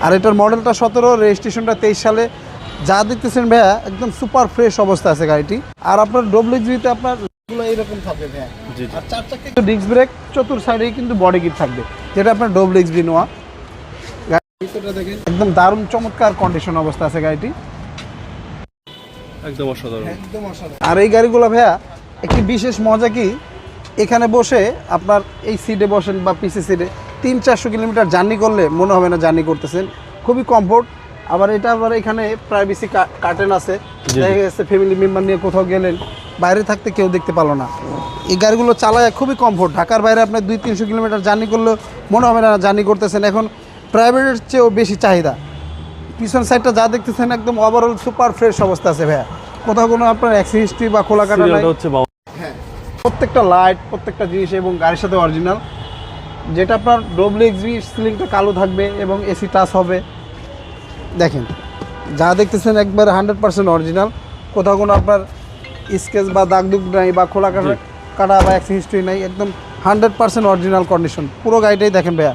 আর এটার মডেলটা 17, রেজিস্ট্রেশনটা 23 সালে। যা দেখতেছেন ভাইয়া একদম সুপার ফ্রেশ অবস্থা আছে গাড়িটি। আর আপনার ডব্লিউজিতে আপনার এইরকম থাকবে ভাইয়া। আর 4 চাকা ডিস্ক ব্রেক, চতুর সাইডেই কিন্তু বডি কিট থাকবে, যেটা আপনার ডব্লিউজি নোয়া। গাড়িটা দেখেন একদম দারুণ চমৎকার কন্ডিশন অবস্থা আছে গাড়িটি, একদম অসাধারণ। আর এই গাড়িগুলো ভাইয়া একটি বিশেষ মজা কি, এখানে বসে আপনার এই সিটে বসেন বা পিসি সিটে 300-400 কিলোমিটার জার্নি করলে মনে হবে না জার্নি করতেছেন, খুবই কমফোর্ট। আবার এটা আবার এখানে প্রাইভেসি কার্টেন আছে, দেখা গেছে ফ্যামিলি মেম্বার নিয়ে কোথাও গেলেন, বাইরে থাকতে কেউ দেখতে পারলো না। এই গাড়িগুলো চালায় খুবই কমফোর্ট। ঢাকার বাইরে আপনার 200-300 কিলোমিটার জার্নি করলেও মনে হবে না জার্নি করতেছেন। এখন প্রাইভেটের চেয়েও বেশি চাহিদা। পিছন সাইডটা যা দেখতেছেন একদম ওভারঅল সুপার ফ্রেশ অবস্থা আছে ভাইয়া, কোথাও কোনো আপনার অ্যাক্সিডেন্ট হিস্ট্রি বা খোলা কাটা নাই। হ্যাঁ, প্রত্যেকটা লাইট, প্রত্যেকটা জিনিস এবং গাড়ির সাথে অরিজিনাল। যেটা আপনার ডব্লিউএক্সবি সিলিংটা কালো থাকবে এবং এসি টাচ হবে। দেখেন যা দেখতেছেন একবার 100% অরিজিনাল, কোথাও কোনো আপনার স্কেচ বা দাগ দুগ নাই বা খোলা কাটা বা অ্যাক্সিডেন্ট হিস্ট্রি নাই, একদম 100% অরিজিনাল কন্ডিশন পুরো গাড়িটাই। দেখেন ভাইয়া,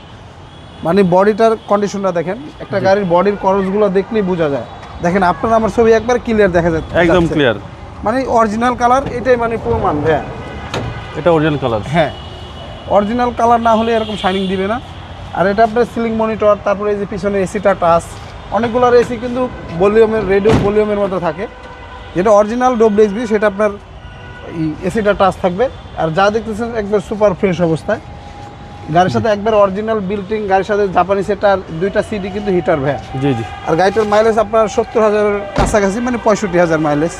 মানে বডিটার কন্ডিশনটা দেখেন, একটা গাড়ির বডির করসগুলো দেখলেই বোঝা যায়। দেখেন আপনার আমার ছবি একবার ক্লিয়ার দেখা যাচ্ছে, একদম ক্লিয়ার, মানে অরিজিনাল কালার, এটাই মানে প্রমাণ ভাইয়া। এটা অরিজিনাল কালার। হ্যাঁ, অরিজিনাল কালার না হলে এরকম শাইনিং দিবে না। আর এটা আপনার সিলিং মনিটর, তারপরে এই যে পিছনে এসিটা টাচ, অনেকগুলোর এসি কিন্তু ভলিউমের রেডিও ভলিউমের মধ্যে থাকে। যেটা অরিজিনাল ডব্লিউএক্সবি সেটা আপনার এসিটা টাচ থাকবে। আর যা দেখতেছেন একবার সুপার ফ্রেশ অবস্থায়। গাড়ির সাথে একবার অরিজিনাল বিল্টিং, গাড়ির সাথে জাপানি সেটার 2টা সিডি কিন্তু হিটার ভাইয়া। জি জি। আর গাড়িটার মাইলেজ আপনার 70,000-এর কাছাকাছি, মানে 65,000 মাইলেজ।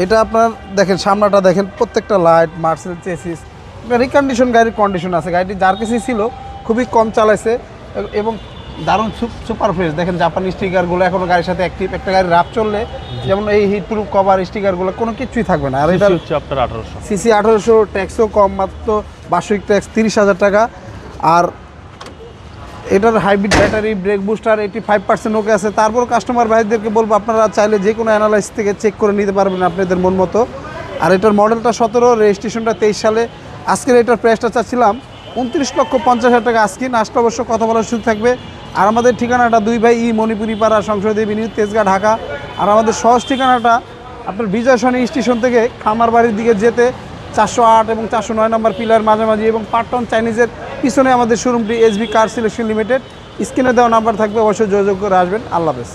এটা আপনার দেখেন সামনাটা দেখেন, প্রত্যেকটা লাইট, মার্সেল চেসিস, রিকন্ডিশন গাড়ির কন্ডিশন আছে। গাড়িটি যার কাছেই ছিল খুবই কম চালাইছে এবং দারুণ সুপার ফ্রেশ। দেখেন জাপানি স্টিকারগুলো এখনো গাড়ির সাথে অ্যাক্টিভ। একটা গাড়ি রাফ চললে যেমন এই হিট প্রুফ কভার স্টিকারগুলো কোনো কিছুই থাকবে না। আর এটা হচ্ছে আপনার 1800 সিসি, 1800, ট্যাক্সও কম, মাত্র বার্ষিক ট্যাক্স 30,000 টাকা। আর এটার হাইব্রিড ব্যাটারি, ব্রেক বুস্টার 85% ওকে আছে। তারপর কাস্টমার ভাইদেরকে বলবো আপনারা চাইলে যে কোনো অ্যানালাইস থেকে চেক করে নিতে পারবেন আপনাদের মন মতো। আর এটার মডেলটা 17, রেজিস্ট্রেশনটা 23 সালে। আজকের এটার প্রাইসটা চাচ্ছিলাম 29,50,000 টাকা। আজকে আসলে অবশ্য কথা বলার সুযোগ থাকবে। আর আমাদের ঠিকানাটা 2 ভাই মণিপুরি পাড়া, সংসদী এভিনিউ, তেজগাঁ, ঢাকা। আর আমাদের সহজ ঠিকানাটা আপনার বিজয় সরণি স্টেশন থেকে খামার বাড়ির দিকে যেতে 408 এবং 409 নম্বর পিলার মাঝামাঝি, এবং পাটন চাইনিজের পিছনে আমাদের শোরুমটি এসবি কার সিলেকশন লিমিটেড। স্ক্রিনে দেওয়া নাম্বার থাকবে, অবশ্যই যোগাযোগ করে আসবেন। আল্লাহ হাফেজ।